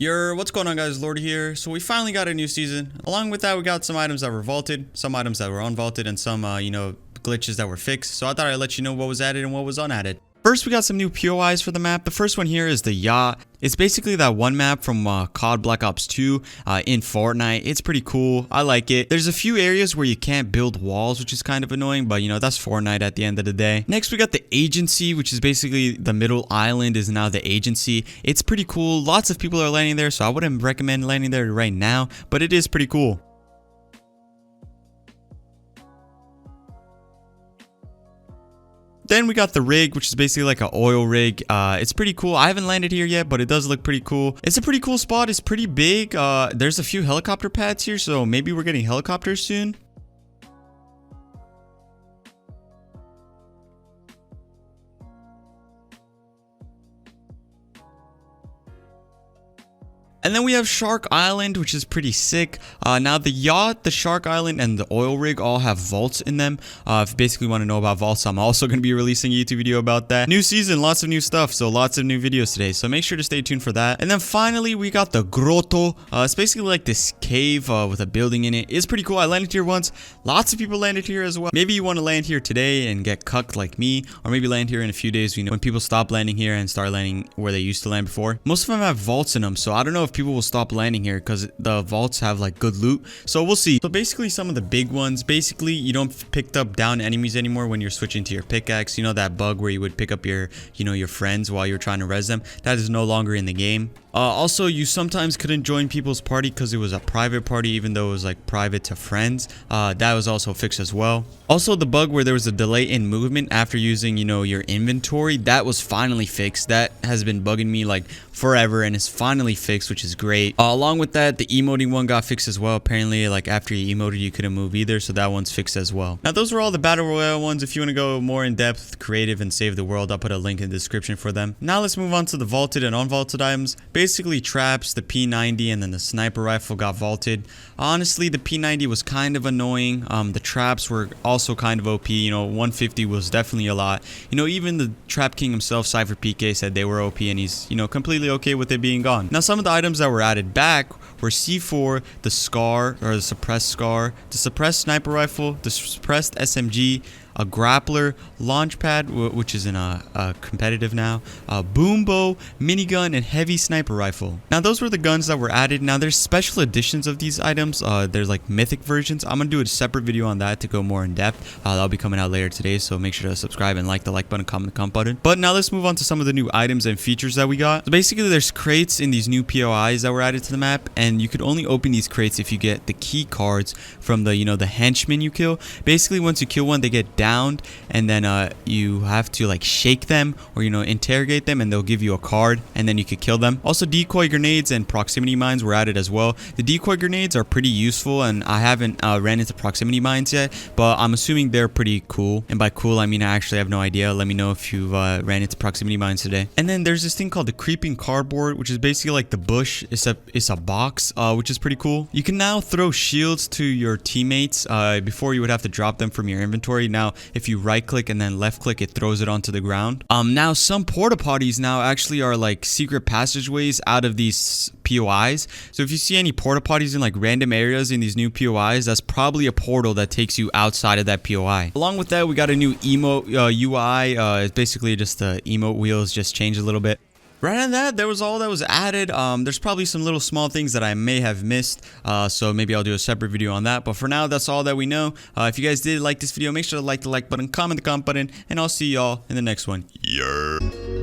What's going on, guys? Lord here. So we finally got a new season. Along with that, we got some items that were vaulted, some items that were unvaulted, and some glitches that were fixed. So I thought I'd let you know what was added and what was unadded. First, we got some new POIs for the map. The first one here is the yacht. It's basically that one map from COD Black Ops 2 in Fortnite. It's pretty cool. I like it. There's a few areas where you can't build walls, which is kind of annoying, but that's Fortnite at the end of the day. Next, we got the agency, which is basically the middle island is now the agency. It's pretty cool. Lots of people are landing there, so I wouldn't recommend landing there right now, but it is pretty cool. Then we got the rig, which is basically like an oil rig. It's pretty cool. I haven't landed here yet, but it does look pretty cool. It's a pretty cool spot. It's pretty big. There's a few helicopter pads here, so maybe we're getting helicopters soon. And then we have Shark Island, which is pretty sick. Now the yacht, the Shark Island, and the oil rig all have vaults in them. If you basically want to know about vaults, I'm also going to be releasing a YouTube video about that. New season, lots of new stuff, so lots of new videos today. So make sure to stay tuned for that. And then finally, we got the grotto. It's basically like this cave with a building in it. It's pretty cool. I landed here once. Lots of people landed here as well. Maybe you want to land here today and get cucked like me, or maybe land here in a few days, when people stop landing here and start landing where they used to land before. Most of them have vaults in them, so I don't know if people will stop landing here because the vaults have like good loot, so we'll see. So basically some of the big ones, basically you don't pick up down enemies anymore when you're switching to your pickaxe. That bug where you would pick up your your friends while you're trying to res them, that is no longer in the game. Also, you sometimes couldn't join people's party because it was a private party, even though it was like private to friends. That was also fixed as well. Also, the bug where there was a delay in movement after using your inventory, that was finally fixed. That has been bugging me like forever, and it's finally fixed, which is great. Along with that, the emoting one got fixed as well. Apparently, like after you emoted, you couldn't move either, so that one's fixed as well. Now those are all the battle royale ones. If you want to go more in depth, creative, and save the world, I'll put a link in the description for them. Now let's move on to the vaulted and unvaulted items. Basically traps, the P90, and then the sniper rifle got vaulted. Honestly, the P90 was kind of annoying. The traps were also kind of OP. 150 was definitely a lot. Even the trap king himself, Cypher PK, said they were OP, and he's completely okay with it being gone. Now some of the items that were added back were C4, the SCAR, or the suppressed SCAR, the suppressed sniper rifle, the suppressed SMG, a grappler, launch pad, which is in a competitive now, a boom bow, minigun, and heavy sniper rifle. Now those were the guns that were added. Now there's special editions of these items. There's like mythic versions. I'm gonna do a separate video on that to go more in depth. That'll be coming out later today, so make sure to subscribe and like the like button, comment the comment button. But now let's move on to some of the new items and features that we got. So basically there's crates in these new POIs that were added to the map, and you could only open these crates if you get the key cards from the the henchmen you kill. Basically once you kill one, they get downed, and then you have to like shake them or interrogate them, and they'll give you a card, and then you could kill them. Also, decoy grenades and proximity mines were added as well. The decoy grenades are pretty useful, and I haven't ran into proximity mines yet, but I'm assuming they're pretty cool. And by cool, I mean I actually have no idea. Let me know if you've ran into proximity mines today. And then there's this thing called the creeping cardboard, which is basically like the bush. It's a box, which is pretty cool. You can now throw shields to your teammates. Before you would have to drop them from your inventory. Now if you right click and then left click, it throws it onto the ground. Now some porta potties now actually are like secret passageways out of these POIs. So if you see any porta potties in like random areas in these new POIs, that's probably a portal that takes you outside of that POI. Along with that, we got a new emote UI. It's basically just the emote wheels just changed a little bit. Right on that, there was all that was added. There's probably some little small things that I may have missed, so maybe I'll do a separate video on that. But for now, that's all that we know. If you guys did like this video, make sure to like the like button, comment the comment button, and I'll see y'all in the next one. Yeah.